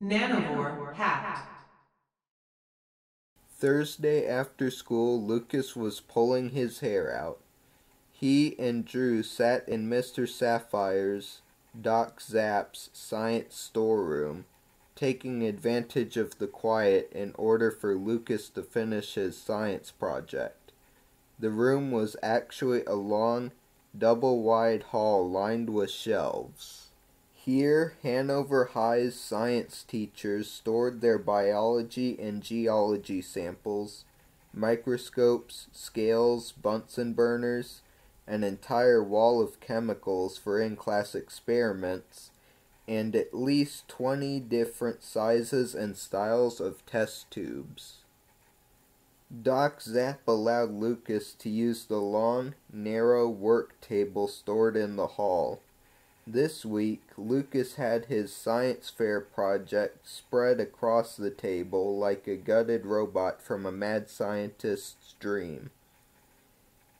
Nanovore hacked. Thursday after school, Lucas was pulling his hair out. He and Drew sat in Mr. Sapphire's, Doc Zapp's science storeroom, taking advantage of the quiet in order for Lucas to finish his science project. The room was actually a long, double-wide hall lined with shelves. Here, Hanover High's science teachers stored their biology and geology samples, microscopes, scales, Bunsen burners, an entire wall of chemicals for in-class experiments, and at least 20 different sizes and styles of test tubes. Doc Zapp allowed Lucas to use the long, narrow work table stored in the hall. This week, Lucas had his science fair project spread across the table like a gutted robot from a mad scientist's dream.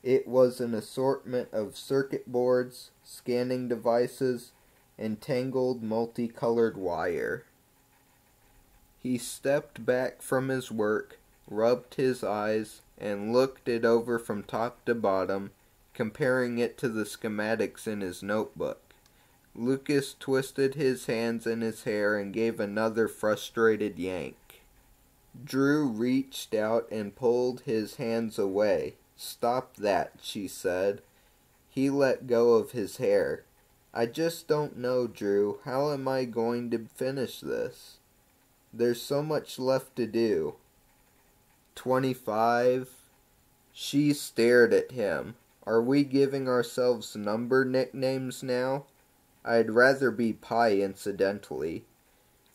It was an assortment of circuit boards, scanning devices, and tangled multicolored wire. He stepped back from his work, rubbed his eyes, and looked it over from top to bottom, comparing it to the schematics in his notebook. Lucas twisted his hands in his hair and gave another frustrated yank. Drew reached out and pulled his hands away. "Stop that," she said. He let go of his hair. "I just don't know, Drew. How am I going to finish this? There's so much left to do." 25. She stared at him. "Are we giving ourselves number nicknames now? I'd rather be Pi, incidentally."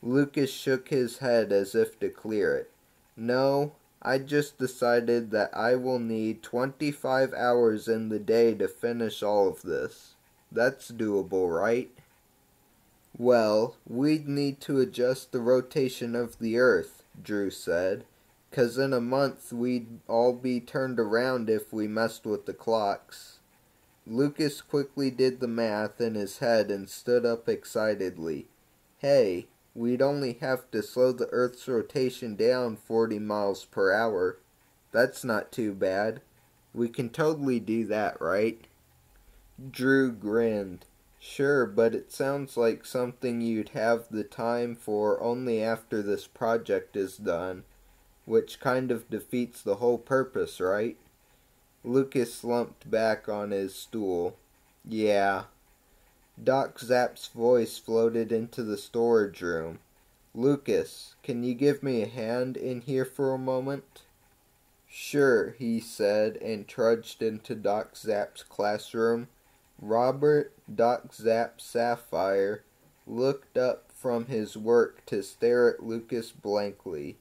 Lucas shook his head as if to clear it. "No, I just decided that I will need 25 hours in the day to finish all of this. That's doable, right?" "Well, we'd need to adjust the rotation of the Earth," Drew said, "'cause in a month we'd all be turned around if we messed with the clocks." Lucas quickly did the math in his head and stood up excitedly. "Hey, we'd only have to slow the Earth's rotation down 40 miles per hour. That's not too bad. We can totally do that, right?" Drew grinned. "Sure, but it sounds like something you'd have the time for only after this project is done, which kind of defeats the whole purpose, right?" Lucas slumped back on his stool. "Yeah." Doc Zapp's voice floated into the storage room. "Lucas, can you give me a hand in here for a moment?" "Sure," he said, and trudged into Doc Zapp's classroom. Robert Doc Zapp Sapphire looked up from his work to stare at Lucas blankly.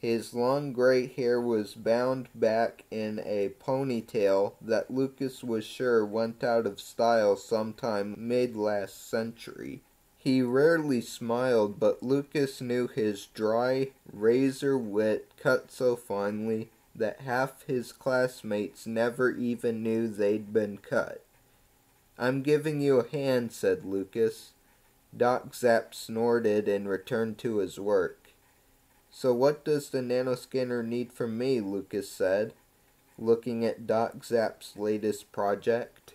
His long gray hair was bound back in a ponytail that Lucas was sure went out of style sometime mid-last century. He rarely smiled, but Lucas knew his dry, razor wit cut so finely that half his classmates never even knew they'd been cut. "I'm giving you a hand," said Lucas. Doc Zapp snorted and returned to his work. "So what does the nanoscanner need from me?" Lucas said, looking at Doc Zapp's latest project.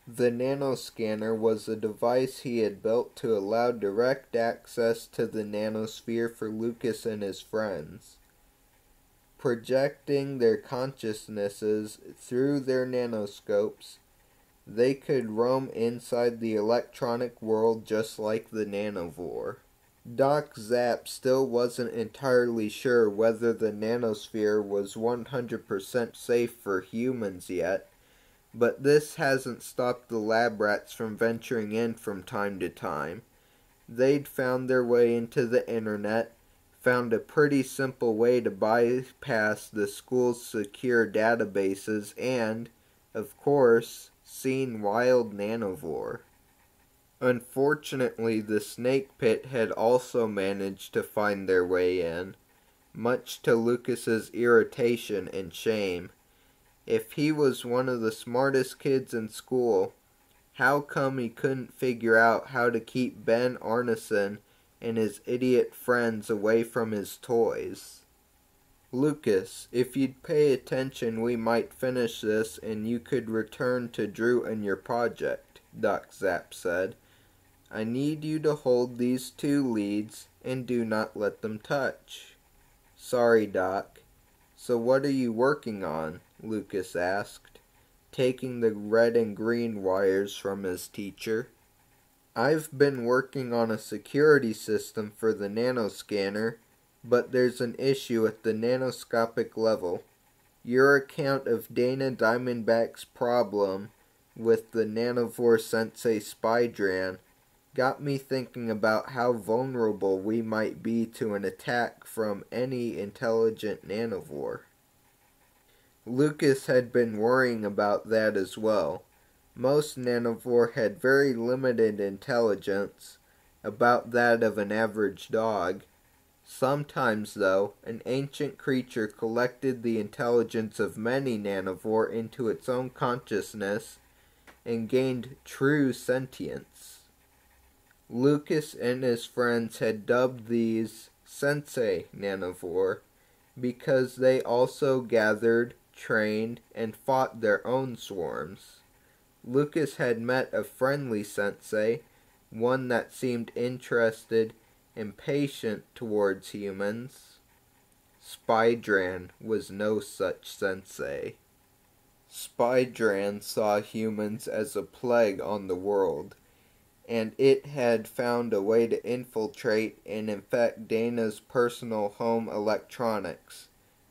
The nanoscanner was a device he had built to allow direct access to the nanosphere for Lucas and his friends. Projecting their consciousnesses through their nanoscopes, they could roam inside the electronic world just like the Nanovore. Doc Zapp still wasn't entirely sure whether the nanosphere was 100% safe for humans yet, but this hasn't stopped the lab rats from venturing in from time to time. They'd found their way into the internet, found a pretty simple way to bypass the school's secure databases, and, of course, seen Wild Nanovore. Unfortunately, the Snake Pit had also managed to find their way in, much to Lucas's irritation and shame. If he was one of the smartest kids in school, how come he couldn't figure out how to keep Ben Arneson and his idiot friends away from his toys. Lucas, if you'd pay attention, we might finish this and you could return to Drew and your project, Doc Zapp said. I need you to hold these 2 leads and do not let them touch. Sorry, Doc. So what are you working on? Lucas asked, taking the red and green wires from his teacher. I've been working on a security system for the nanoscanner, but there's an issue at the nanoscopic level. Your account of Dana Diamondback's problem with the Nanovore Sensei Spydran got me thinking about how vulnerable we might be to an attack from any intelligent nanovore. Lucas had been worrying about that as well. Most nanovore had very limited intelligence, about that of an average dog. Sometimes, though, an ancient creature collected the intelligence of many nanovore into its own consciousness and gained true sentience. Lucas and his friends had dubbed these Sensei Nanovore because they also gathered, trained, and fought their own swarms. Lucas had met a friendly sensei, one that seemed interested and patient towards humans. Spydran was no such sensei. Spydran saw humans as a plague on the world, and it had found a way to infiltrate and infect Dana's personal home electronics,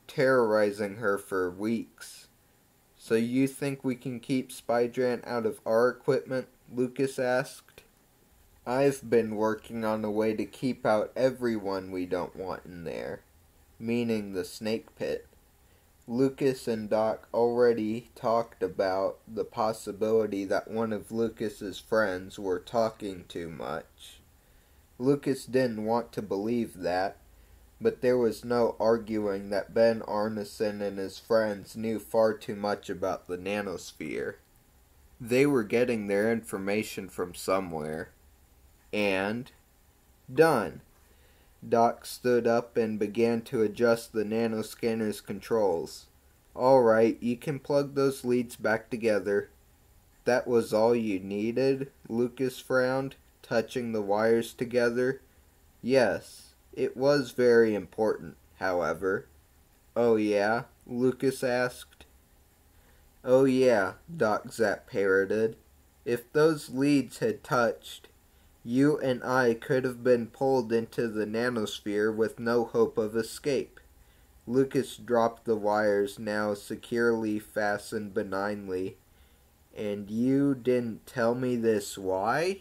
terrorizing her for weeks. So you think we can keep Spydran out of our equipment? Lucas asked. I've been working on a way to keep out everyone we don't want in there, meaning the snake pit. Lucas and Doc already talked about the possibility that one of Lucas's friends were talking too much. Lucas didn't want to believe that, but there was no arguing that Ben Arneson and his friends knew far too much about the nanosphere. They were getting their information from somewhere. And done. Doc stood up and began to adjust the nanoscanner's controls. All right, you can plug those leads back together. That was all you needed? Lucas frowned, touching the wires together. Yes, it was very important, however. Oh yeah? Lucas asked. Oh yeah, Doc Zapp parroted. If those leads had touched, you and I could have been pulled into the nanosphere with no hope of escape. Lucas dropped the wires, now securely fastened benignly. And you didn't tell me this why?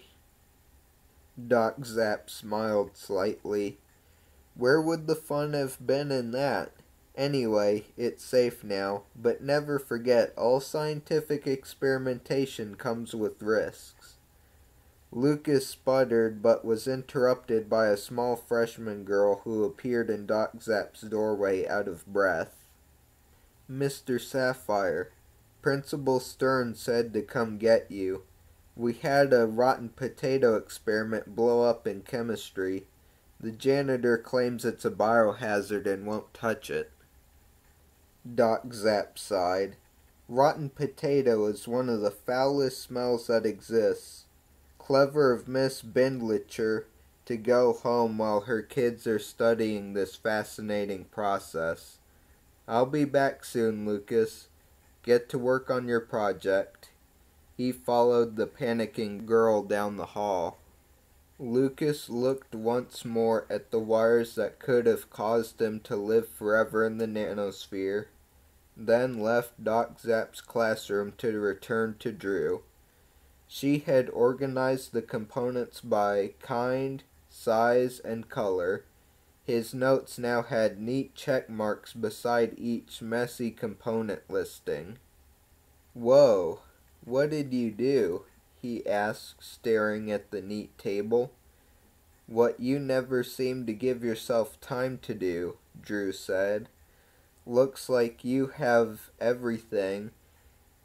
Doc Zapp smiled slightly. Where would the fun have been in that? Anyway, it's safe now, but never forget all scientific experimentation comes with risks. Lucas sputtered, but was interrupted by a small freshman girl who appeared in Doc Zapp's doorway out of breath. Mr. Sapphire, Principal Stern said to come get you. We had a rotten potato experiment blow up in chemistry. The janitor claims it's a biohazard and won't touch it. Doc Zapp sighed. Rotten potato is one of the foulest smells that exists. Clever of Miss Bindlicher to go home while her kids are studying this fascinating process. I'll be back soon, Lucas. Get to work on your project. He followed the panicking girl down the hall. Lucas looked once more at the wires that could have caused him to live forever in the nanosphere, then left Doc Zapp's classroom to return to Drew. She had organized the components by kind, size, and color. His notes now had neat check marks beside each messy component listing. Whoa, what did you do? He asked, staring at the neat table. What you never seem to give yourself time to do, Drew said. Looks like you have everything,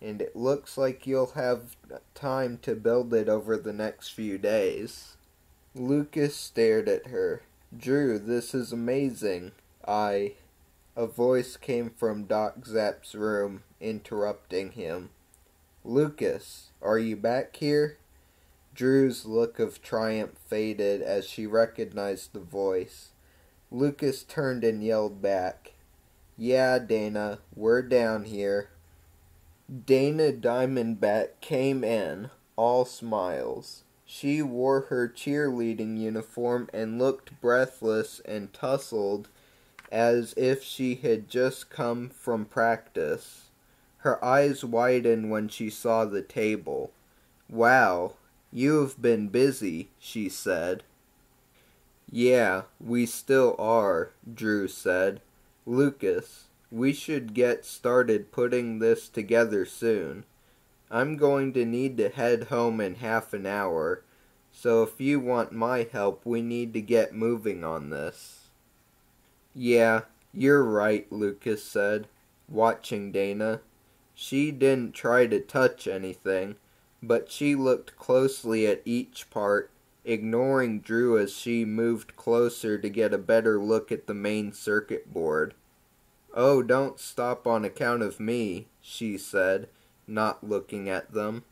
and it looks like you'll have time to build it over the next few days. Lucas stared at her. Drew, this is amazing. A voice came from Doc Zapp's room, interrupting him. Lucas, are you back here? Drew's look of triumph faded as she recognized the voice. Lucas turned and yelled back, Yeah, Dana, we're down here. Dana Diamondback came in, all smiles. She wore her cheerleading uniform and looked breathless and tousled as if she had just come from practice. Her eyes widened when she saw the table. Wow, you have been busy, she said. Yeah, we still are, Drew said. Lucas, we should get started putting this together soon. I'm going to need to head home in half an hour, so if you want my help, we need to get moving on this. Yeah, you're right, Lucas said, watching Dana. She didn't try to touch anything, but she looked closely at each part, ignoring Drew as she moved closer to get a better look at the main circuit board. Oh, don't stop on account of me, she said, not looking at them.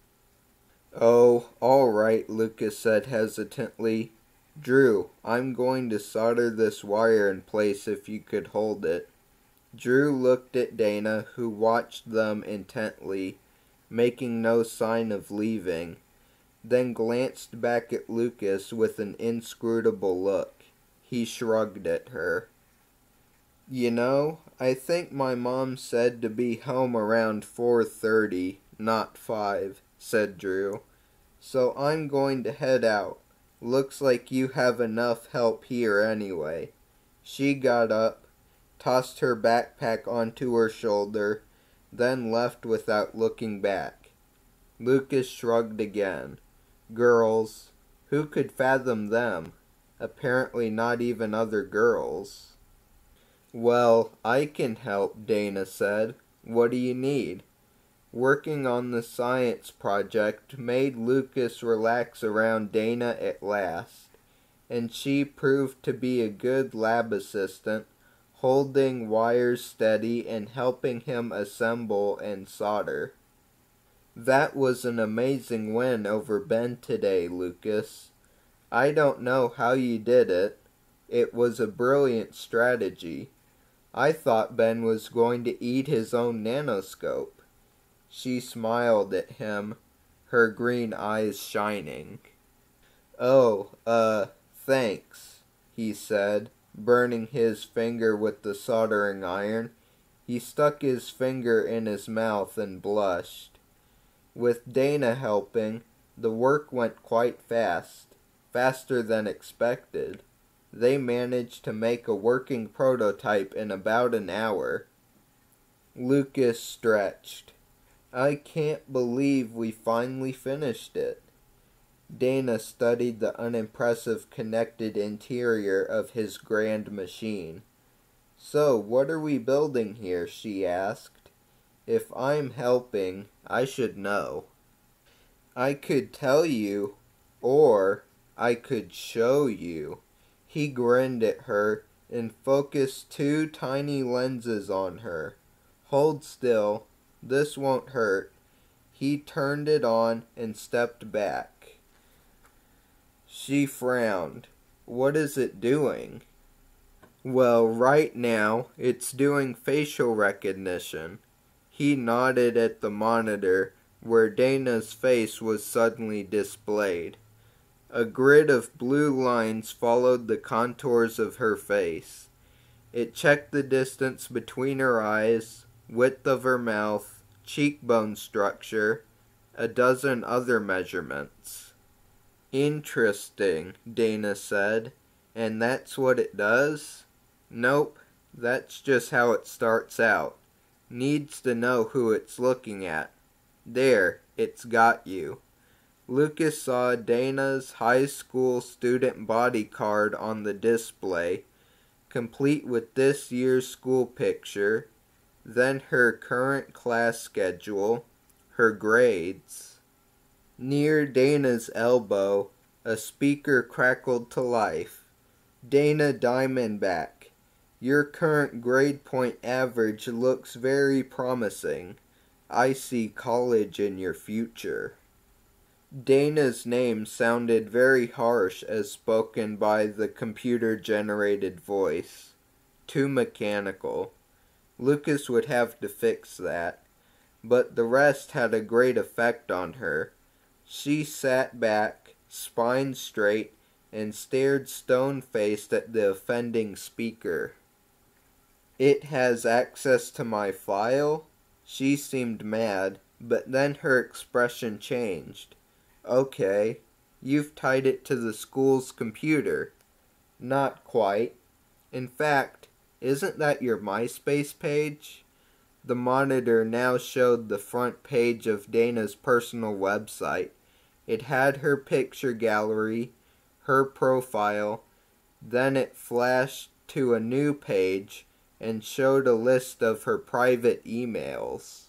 Oh, all right, Lucas said hesitantly. Drew, I'm going to solder this wire in place if you could hold it. Drew looked at Dana, who watched them intently, making no sign of leaving, then glanced back at Lucas with an inscrutable look. He shrugged at her. You know, I think my mom said to be home around 4:30, not 5, said Drew. So I'm going to head out. Looks like you have enough help here anyway. She got up, tossed her backpack onto her shoulder, then left without looking back. Lucas shrugged again. Girls. Who could fathom them? Apparently not even other girls. Well, I can help, Dana said. What do you need? Working on the science project made Lucas relax around Dana at last, and she proved to be a good lab assistant, holding wires steady and helping him assemble and solder. That was an amazing win over Ben today, Lucas. I don't know how you did it. It was a brilliant strategy. I thought Ben was going to eat his own nanoscope. She smiled at him, her green eyes shining. Oh, thanks, he said, burning his finger with the soldering iron. He stuck his finger in his mouth and blushed. With Dana helping, the work went quite fast, faster than expected. They managed to make a working prototype in about an hour. Lucas stretched. I can't believe we finally finished it. Dana studied the unimpressive connected interior of his grand machine. So, what are we building here? She asked. If I'm helping, I should know. I could tell you, or I could show you. He grinned at her and focused 2 tiny lenses on her. Hold still. This won't hurt. He turned it on and stepped back. She frowned. What is it doing? Well, right now, it's doing facial recognition. He nodded at the monitor, where Dana's face was suddenly displayed. A grid of blue lines followed the contours of her face. It checked the distance between her eyes, width of her mouth, cheekbone structure, a dozen other measurements. Interesting, Dana said. And that's what it does? Nope, that's just how it starts out. Needs to know who it's looking at. There, it's got you. Lucas saw Dana's high school student body card on the display, complete with this year's school picture, then her current class schedule, her grades. Near Dana's elbow, A speaker crackled to life. Dana Diamondback, your current grade point average looks very promising. I see college in your future. Dana's name sounded very harsh as spoken by the computer-generated voice. Too mechanical. Lucas would have to fix that. But the rest had a great effect on her. She sat back, spine straight, and stared stone-faced at the offending speaker. It has access to my file? She seemed mad, but then her expression changed. Okay, you've tied it to the school's computer. Not quite. In fact, isn't that your MySpace page? The monitor now showed the front page of Dana's personal website. It had her picture gallery, her profile, then it flashed to a new page and showed a list of her private emails.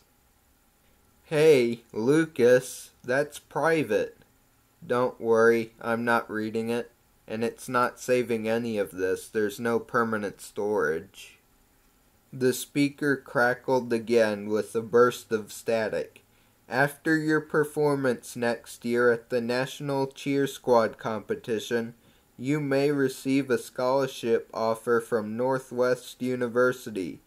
Hey, Lucas, that's private. Don't worry, I'm not reading it, and it's not saving any of this. There's no permanent storage. The speaker crackled again with a burst of static. After your performance next year at the National Cheer Squad competition, you may receive a scholarship offer from Northwest University.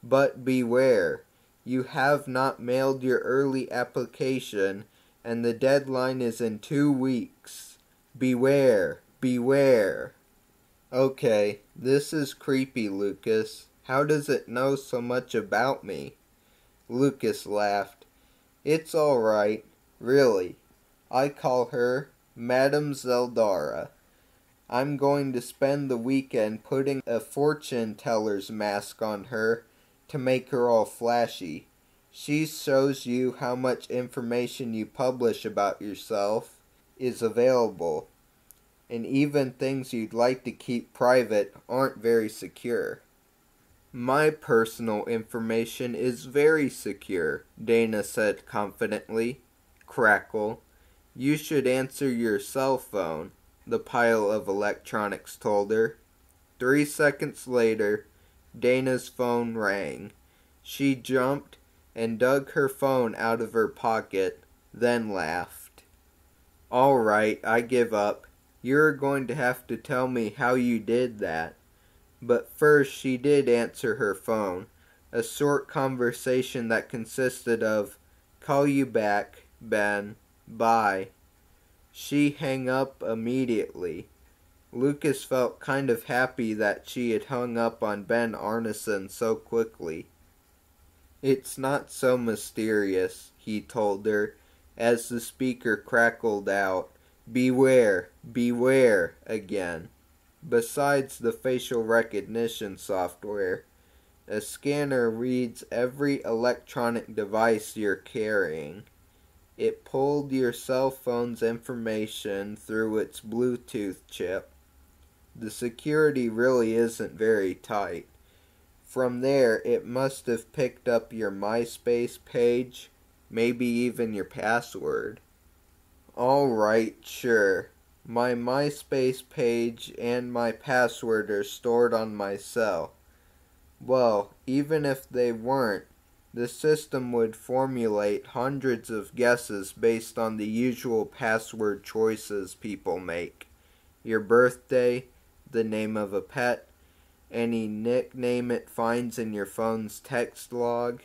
But beware, you have not mailed your early application, and the deadline is in 2 weeks. Beware, beware. Okay, this is creepy, Lucas. How does it know so much about me? Lucas laughed. It's all right, really. I call her Madame Zeldara. I'm going to spend the weekend putting a fortune teller's mask on her to make her all flashy. She shows you how much information you publish about yourself is available, and even things you'd like to keep private aren't very secure. My personal information is very secure, Dana said confidently. Crackle. You should answer your cell phone, the pile of electronics told her. 3 seconds later, Dana's phone rang. She jumped and dug her phone out of her pocket, then laughed. All right, I give up. You're going to have to tell me how you did that. But first she did answer her phone, a short conversation that consisted of, call you back, Ben, bye. She hung up immediately. Lucas felt kind of happy that she had hung up on Ben Arneson so quickly. It's not so mysterious, he told her, as the speaker crackled out, beware, beware, again. Besides the facial recognition software, a scanner reads every electronic device you're carrying. It pulled your cell phone's information through its Bluetooth chip. The security really isn't very tight. From there, it must have picked up your MySpace page, maybe even your password. All right, sure. My MySpace page and my password are stored on my cell. Well, even if they weren't, the system would formulate hundreds of guesses based on the usual password choices people make. Your birthday, the name of a pet, any nickname it finds in your phone's text log.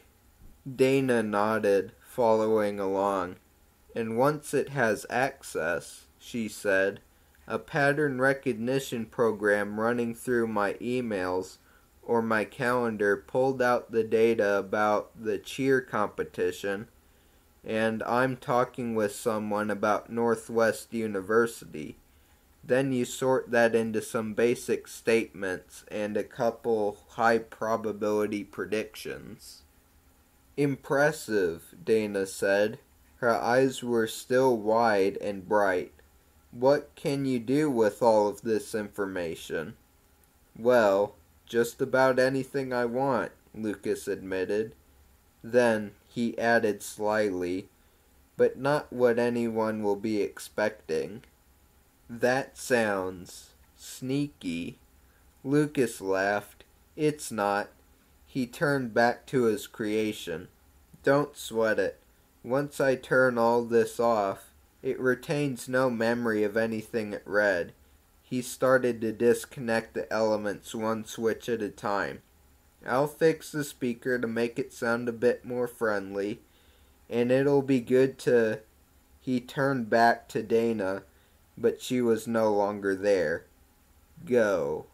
Dana nodded, following along. And once it has access, she said, a pattern recognition program running through my emails or my calendar pulled out the data about the cheer competition, and I'm talking with someone about Northwest University. Then you sort that into some basic statements and a couple high probability predictions. Impressive, Dana said. Her eyes were still wide and bright. What can you do with all of this information? Well, just about anything I want, Lucas admitted. Then he added slyly, but not what anyone will be expecting. That sounds sneaky. Lucas laughed. It's not. He turned back to his creation. Don't sweat it. Once I turn all this off, it retains no memory of anything it read. He started to disconnect the elements one switch at a time. I'll fix the speaker to make it sound a bit more friendly, and it'll be good to... He turned back to Dana, but she was no longer there. Go.